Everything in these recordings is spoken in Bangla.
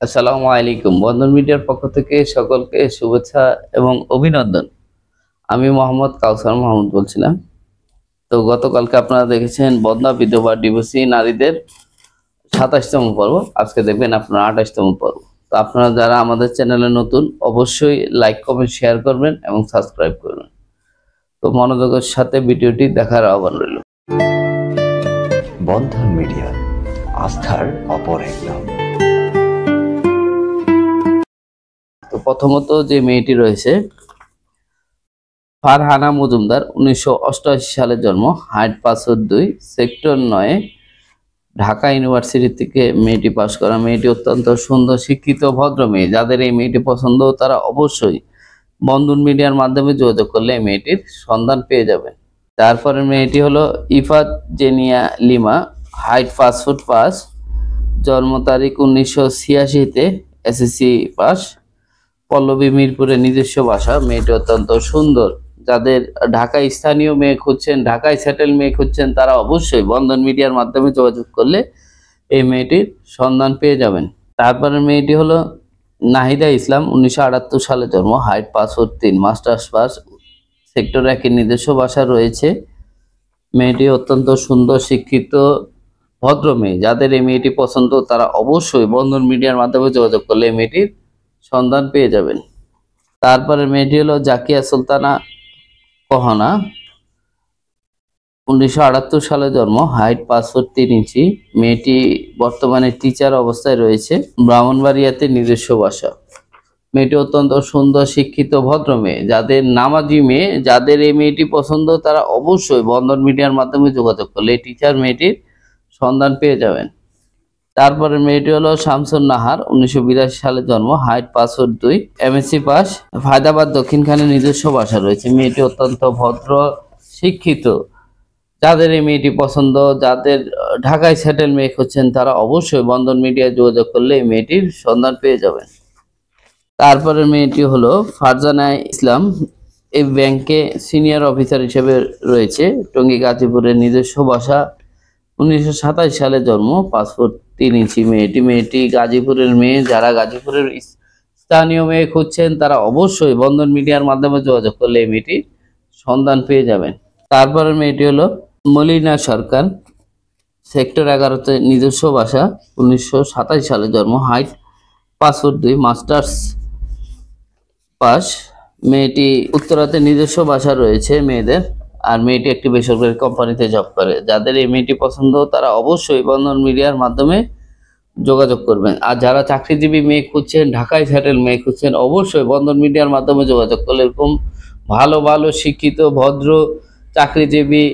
আসসালামু আলাইকুম। বন্ধন মিডিয়ার পক্ষ থেকে সকলকে শুভেচ্ছা এবং অভিনন্দন। আমি মোহাম্মদ কাউসার মাহমুদ বলছিলাম। তো গতকালকে আপনারা দেখেছেন বন্যা বিধবা ডিভোর্সি নারীদের ২৭তম পর্ব। আজকে দেখবেন আপনারা ২৮তম পর্ব। তো আপনারা যারা আমাদের চ্যানেলে নতুন অবশ্যই লাইক, কমেন্ট, শেয়ার করবেন এবং সাবস্ক্রাইব করবেন। তো মনোযোগের সাথে ভিডিওটি দেখার আহ্বান রইল। বন্ধন মিডিয়া, আস্থার অপর এক নাম। তো প্রথমত যে মেয়েটি রয়েছে ফারহানা মজুমদার, ১৯৮৮ সালে জন্ম, হাইট ৫'২", সেক্টর ৯, ঢাকা ইউনিভার্সিটি থেকে মেয়েটি পাশ করা। মেয়েটি অত্যন্ত সুন্দর, শিক্ষিত, ভদ্র মেয়ে। যাদের এই মেয়েটি পছন্দ তারা অবশ্যই বন্ধন মিডিয়ার মাধ্যমে যোগাযোগ করলে এই মেয়েটির সন্ধান পেয়ে যাবেন। তারপরে মেয়েটি হলো ইফাত জেনিয়া লিমা, হাইট ৫'৫", জন্ম তারিখ ১৯৮৬-তে, এসএসসি পাস, পল্লবী মিরপুরে নিজস্ব বাসা। মেয়েটি অত্যন্ত সুন্দর। যাদের ঢাকায় স্থানীয় মেয়ে খুঁজছেন, ঢাকায় সেটেল মেয়ে খুঁজছেন, তারা অবশ্যই বন্ধন মিডিয়ার মাধ্যমে যোগাযোগ করলে এই মেয়েটির সন্ধান পেয়ে যাবেন। তারপরে মেয়েটি হলো নাহিদা ইসলাম, ১৯৭৮ সালে জন্ম, হাইট ৫'৩", মাস্টার্স পাস, সেক্টর ১-এর নিজস্ব বাসা রয়েছে। মেয়েটি অত্যন্ত সুন্দর, শিক্ষিত, ভদ্র মেয়ে। যাদের এই মেয়েটি পছন্দ তারা অবশ্যই বন্ধন মিডিয়ার মাধ্যমে যোগাযোগ করলে এই মেয়েটির সন্ধান পেয়ে যাবেন। তারপরে মেয়েটি হলো জাকিয়া সুলতানা কহনা, ১৯৭৮ সালে জন্ম, হাইট ৫'৩". মেয়েটি বর্তমানে টিচার অবস্থায় রয়েছে, ব্রাহ্মণবাড়িয়াতে নিজস্ব বাসা। মেয়েটি অত্যন্ত সুন্দর, শিক্ষিত, ভদ্র মেয়ে। যাদের নামাজি মেয়ে, যাদের এই মেয়েটি পছন্দ তারা অবশ্যই বন্ধন মিডিয়ার মাধ্যমে যোগাযোগ করলে এই টিচার মেয়েটির সন্ধান পেয়ে যাবেন। তারপরে মেয়েটি হলো শামসুন নাহার, ১৯৮২ সালে জন্ম, হাইট ৫'২", এমএসসি পাস, হায়দ্রাবাদ দক্ষিণখানে নিজস্ব বাসা রয়েছে। মেয়েটি অত্যন্ত ভদ্র, শিক্ষিত। যাদের এই মেয়েটি পছন্দ, যাদের ঢাকায় সেটেল মেয়ে খুঁজছেন তারা অবশ্যই বন্ধন মিডিয়ায় যোগাযোগ করলে এই মেয়েটির সন্ধান পেয়ে যাবেন। তারপরে মেয়েটি হলো ফারজানা ইসলাম, এই ব্যাংকে সিনিয়র অফিসার হিসেবে রয়েছে, টঙ্গী গাজীপুরের নিজস্ব বাসা, ১৯২৭ সালে জন্ম, ৫'৩". মেয়েটি গাজীপুরের মেয়ে। যারা গাজীপুরের স্থানীয় মেয়ে খুঁজছেন তারা অবশ্যই বন্ধন মিডিয়ার মাধ্যমে যোগাযোগ করলে এই মেয়েটির সন্ধান পেয়ে যাবেন। তারপরে মেয়েটি হলো মলিনা সরকার, সেক্টর ১১-তে নিজস্ব বাসা, ১৯২৭ সালে জন্ম, হাইট ৫'২", মাস্টার্স পাস। মেয়েটি উত্তরাতে নিজস্ব বাসা রয়েছে মেয়েদের, আর মেয়েটি একটি বেসরকারি কোম্পানিতে জব করে। যাদের এই মেয়েটি পছন্দ তারা অবশ্যই বন্ধন মিডিয়ার মাধ্যমে যোগাযোগ করবেন। আর যারা চাকরিজীবী মেয়ে খুঁজছেন, ঢাকায় সেটেল মেয়ে খুঁজছেন, অবশ্যই বন্ধন মিডিয়ার মাধ্যমে যোগাযোগ করলে এরকম ভালো ভালো শিক্ষিত, ভদ্র, চাকরিজীবী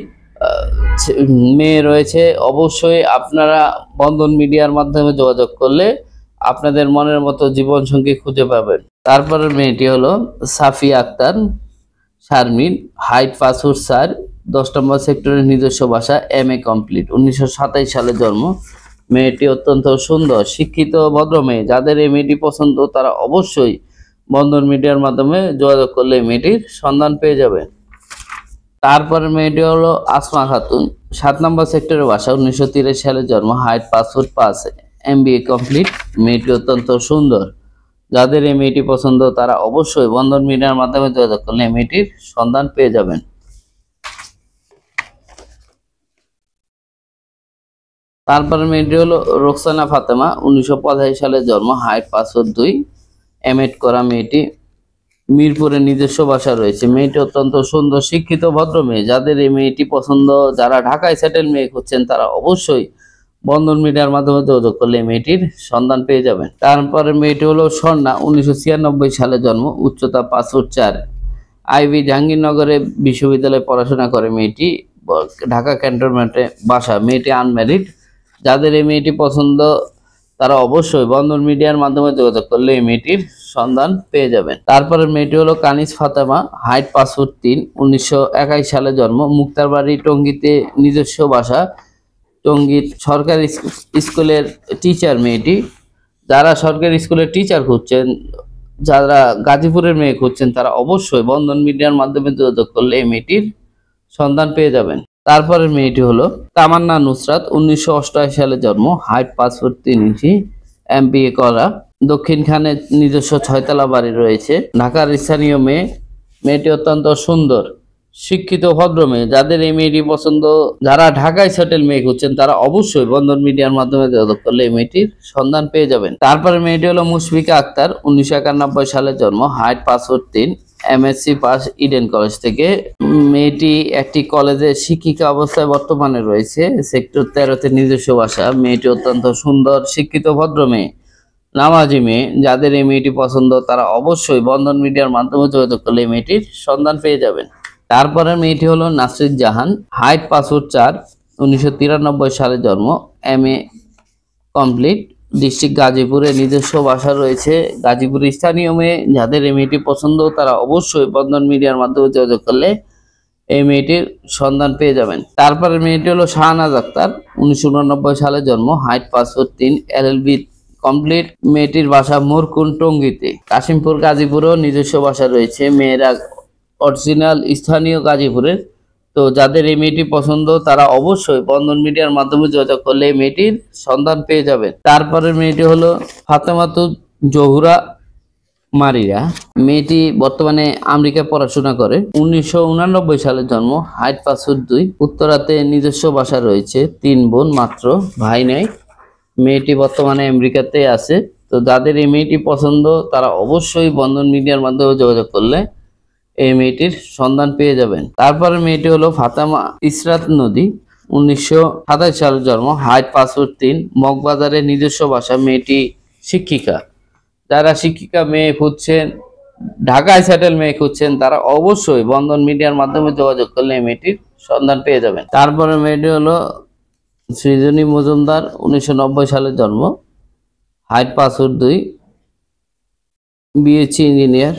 মেয়ে রয়েছে। অবশ্যই আপনারা বন্ধন মিডিয়ার মাধ্যমে যোগাযোগ করলে আপনাদের মনের মতো জীবনসঙ্গী খুঁজে পাবেন। তারপরে মেয়েটি হলো সাফিয়া আক্তার শারমিন, হাইট ৫'৪", ১০ নম্বর সেক্টরের নিজস্ব বাসা, MA কমপ্লিট, ১৯২৭ সালে জন্ম। মেয়েটি অত্যন্ত সুন্দর, শিক্ষিত, ভদ্র মেয়ে। যাদের এই মেয়েটি পছন্দ তারা অবশ্যই বন্ধন মিডিয়ার মাধ্যমে যোগাযোগ করলে এই মেয়েটির সন্ধান পেয়ে যাবে। তারপরে মেয়েটি হলো আসমা খাতুন, ৭ নম্বর সেক্টরের বাসা, ১৯৮৩ সালে জন্ম, হাইট ৫'৫", MBA কমপ্লিট। মেয়েটি অত্যন্ত সুন্দর। যাদের এই মেয়েটি পছন্দ তারা অবশ্যই বন্ধন মিডিয়ার মাধ্যমে যোগাযোগ করলে এই মেয়েটির সন্ধান পেয়ে যাবেন। তারপরে মেয়েটি হলো রোকসানা ফাতেমা, ১৯৮৫ সালে জন্ম, হাইট ৫'২", MA করা। মেয়েটি মিরপুরে নিজস্ব বাসা রয়েছে। মেয়েটি অত্যন্ত সুন্দর, শিক্ষিত, ভদ্র মেয়ে। যাদের এই মেয়েটি পছন্দ, যারা ঢাকায় সেটেল মেয়ে খুঁজছেন তারা অবশ্যই বন্ধন মিডিয়ার মাধ্যমে যোগাযোগ করলে মেয়েটির সন্ধান পেয়ে যাবেন। তারপরে মেয়েটি হলো স্বর্ণা, ১৯৯৬ সালে জন্ম, উচ্চতা ৫'৪", আইভি জাহাঙ্গীরনগরে বিশ্ববিদ্যালয়ে পড়াশোনা করে। মেয়েটি ঢাকা ক্যান্টনমেন্টে বাসা। মেয়েটি আনম্যারিড। যাদের এই মেয়েটি পছন্দ তারা অবশ্যই বন্ধন মিডিয়ার মাধ্যমে যোগাযোগ করলে এই মেয়েটির সন্ধান পেয়ে যাবেন। তারপরে মেয়েটি হলো কানিজ ফাতেমা, হাইট ৫'৩", ১৯২১ সালে জন্ম, মুক্তারবাড়ি টঙ্গীতে নিজস্ব বাসা, টঙ্গী সরকারি স্কুলের টিচার। মেয়েটি যারা সরকারি স্কুলের টিচার খুঁজছেন, যারা গাজীপুরের মেয়ে খুঁজছেন তারা অবশ্যই বন্ধন মিডিয়ার মাধ্যমে যোগাযোগ করলে এই মেয়েটির সন্ধান পেয়ে যাবেন। তারপরের মেয়েটি হলো তামান্না নুসরাত, ১৯৮৮ সালে জন্ম, হাইট ৫'৩", MBA করা, দক্ষিণখানে নিজস্ব 6তলা বাড়ি রয়েছে। ঢাকার স্থানীয় মেয়ে, মেয়েটি অত্যন্ত সুন্দর, শিক্ষিত, ভদ্র মেয়ে। যাদের এই মেয়েটি পছন্দ, যারা ঢাকায় সেটেল মেয়ে খুঁজছেন, তারা অবশ্যই বন্ধন মিডিয়ার মাধ্যমে যোগাযোগ করলে এই মেয়েটির সন্ধান পেয়ে যাবেন। তারপরে মেয়েটি হলো মুশফিকা আক্তার, 1991 সালে জন্ম, height 5'3", MSc pass Eden college থেকে। মেয়েটি একটি কলেজে শিক্ষিকা অবস্থায় বর্তমানে রয়েছে। সেক্টর 13-তে নিজস্ব বাসা। মেয়েটি অত্যন্ত সুন্দর, শিক্ষিত, ভদ্র মেয়ে, নামাজি মেয়ে। যাদের এই মেয়েটি পছন্দ, তারা অবশ্যই বন্ধন মিডিয়ার মাধ্যমে যোগাযোগ করলে এই মেয়েটির সন্ধান পেয়ে যাবেন। তারপরে মেয়েটি হলো নাসরিন জাহান, হাইট 5'4", 1993 সালে জন্ম, MA কমপ্লিট, ডিস্ট্রিক্ট গাজীপুরে নিজস্ব বাসা রয়েছে। গাজীপুরের স্থানীয় মেয়ে। যাদের এই মেয়েটি পছন্দ, তারা অবশ্যই বন্ধন মিডিয়ার মাধ্যমে যোগাযোগ করলে এই মেয়েটির সন্ধান পেয়ে যাবেন। তারপরে মেয়েটি হলো শাহনাজ আক্তার, 1989 সালে জন্ম, হাইট 5'3", LLB কমপ্লিট। মেয়েটির বাসা মোরকুন টঙ্গীতে। কাশিমপুর গাজীপুরেও নিজস্ব বাসা রয়েছে। মেয়েরা অরিজিনাল স্থানীয় গাজীপুরের। তো যাদের এই মেয়েটি পছন্দ, তারা অবশ্যই বন্ধন মিডিয়ার মাধ্যমে যোগাযোগ করলে এই মেয়েটির সন্ধান পেয়ে যাবেন। তারপরে মেয়েটি হলো ফাতেমাতুজ জহুরা মারিয়া। মেয়েটি বর্তমানে আমেরিকায় পড়াশোনা করে। 1989 সালে জন্ম, হাইট 5'2", উত্তরাতে নিজস্ব বাসা রয়েছে। 3 বোন মাত্র, ভাই নেই। মেয়েটি বর্তমানে আমেরিকাতে আছে। তো যাদের এই মেয়েটি পছন্দ, তারা অবশ্যই বন্ধন মিডিয়ার মাধ্যমে যোগাযোগ করলে এই মেয়েটির সন্ধান পেয়ে যাবেন। তারপরে মেয়েটি হলো ফাতেমা ইসরাত নদী, 1927 সালে জন্ম, হাইট 5'3", মগবাজারে নিজস্ব বাসা। মেয়েটি শিক্ষিকা। যারা শিক্ষিকা মেয়ে খুঁজছেন, ঢাকায় সেটেল মেয়ে খুঁজছেন, তারা অবশ্যই বন্ধন মিডিয়ার মাধ্যমে যোগাযোগ করলে এই মেয়েটির সন্ধান পেয়ে যাবেন। তারপরে মেয়েটি হলো সৃজনী মজুমদার, 1990 সালে জন্ম, হাইট 5'2", BSc ইঞ্জিনিয়ার,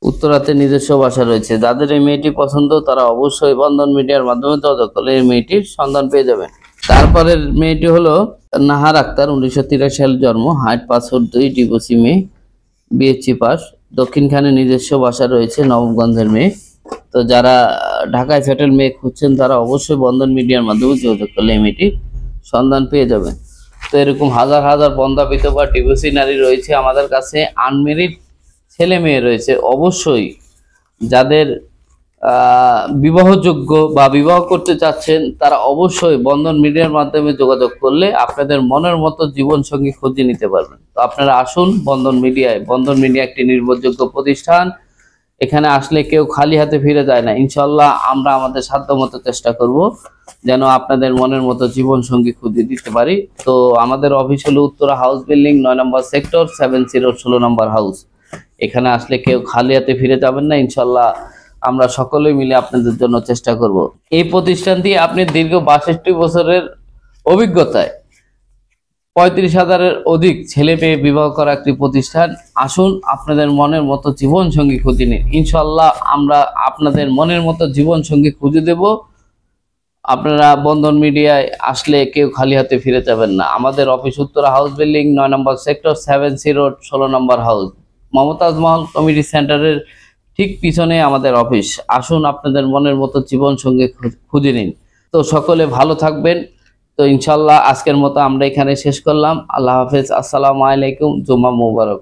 উত্তরাতে নিজস্ব বাসা রয়েছে। যাদের এই মেয়েটি পছন্দ, তারা অবশ্যই বন্ধন মিডিয়ার মাধ্যমে যোগাযোগ করলে এই মেয়েটির সন্ধান পেয়ে যাবেন। তারপরের মেয়েটি হলো নাহার আক্তার, 1983 সালে জন্ম, হাইট 5'2", ডিভোর্সি মেয়ে, BSc পাস, দক্ষিণখানে নিজস্ব বাসা রয়েছে, নবগঞ্জের মেয়ে। তো যারা ঢাকায় সেটেল মেয়ে খুঁজছেন, তারা অবশ্যই বন্ধন মিডিয়ার মাধ্যমে যোগাযোগ করলে এই মেয়েটির সন্ধান পেয়ে যাবেন। তো এরকম হাজার হাজার বন্ধা বিধবা ডিভোর্সি নারী রয়েছে আমাদের কাছে। আনমেরিড ছেলে মেয়ে রয়েছে। অবশ্যই যাদের বিবাহযোগ্য বা বিবাহ করতে চাচ্ছেন, তারা অবশ্যই বন্ধন মিডিয়ার মাধ্যমে যোগাযোগ করলে আপনাদের মনের মতো জীবন সঙ্গী খুঁজে নিতে পারবেন। তো আপনারা আসুন বন্ধন মিডিয়ায়। বন্ধন মিডিয়া একটি নির্ভরযোগ্য প্রতিষ্ঠান। এখানে আসলে কেউ খালি হাতে ফিরে যায় না। ইনশাল্লাহ আমরা আমাদের সাধ্যমতো চেষ্টা করব যেন আপনাদের মনের মতো জীবন সঙ্গী খুঁজে দিতে পারি। তো আমাদের অফিস হলো উত্তরা হাউস বিল্ডিং, 9 নম্বর সেক্টর, 7016 নম্বর হাউস। এখানে আসলে কেউ খালি হাতে ফিরে যাবেন না। ইনশাল্লাহ আমরা সকলে মিলে আপনাদের জন্য চেষ্টা করব। এই প্রতিষ্ঠানটি আপনি দীর্ঘ 62 বছরের অভিজ্ঞতায় 35,000-এর অধিক ছেলে মেয়ে বিবাহ করা একটি প্রতিষ্ঠান। আসুন আপনাদের মনের মতো জীবন সঙ্গী খুঁজে নিন। ইনশাল্লাহ আমরা আপনাদের মনের মতো জীবন সঙ্গী খুঁজে দেব। আপনারা বন্ধন মিডিয়ায় আসলে কেউ খালি হাতে ফিরে যাবেন না। আমাদের অফিস উত্তরা হাউস বিল্ডিং, 9 নম্বর সেক্টর, 7016 নম্বর হাউস, মমতাজ মহল কমিউনিটি সেন্টারের ঠিক পিছনে আমাদের অফিস। আসুন আপনাদের মনের মতো জীবন সঙ্গী খুঁজে নিন। তো সকলে ভালো থাকবেন। তো ইনশাল্লাহ আজকের মতো আমরা এখানে শেষ করলাম। আল্লাহ হাফেজ, আসসালামু আলাইকুম, জুমা মুবারক।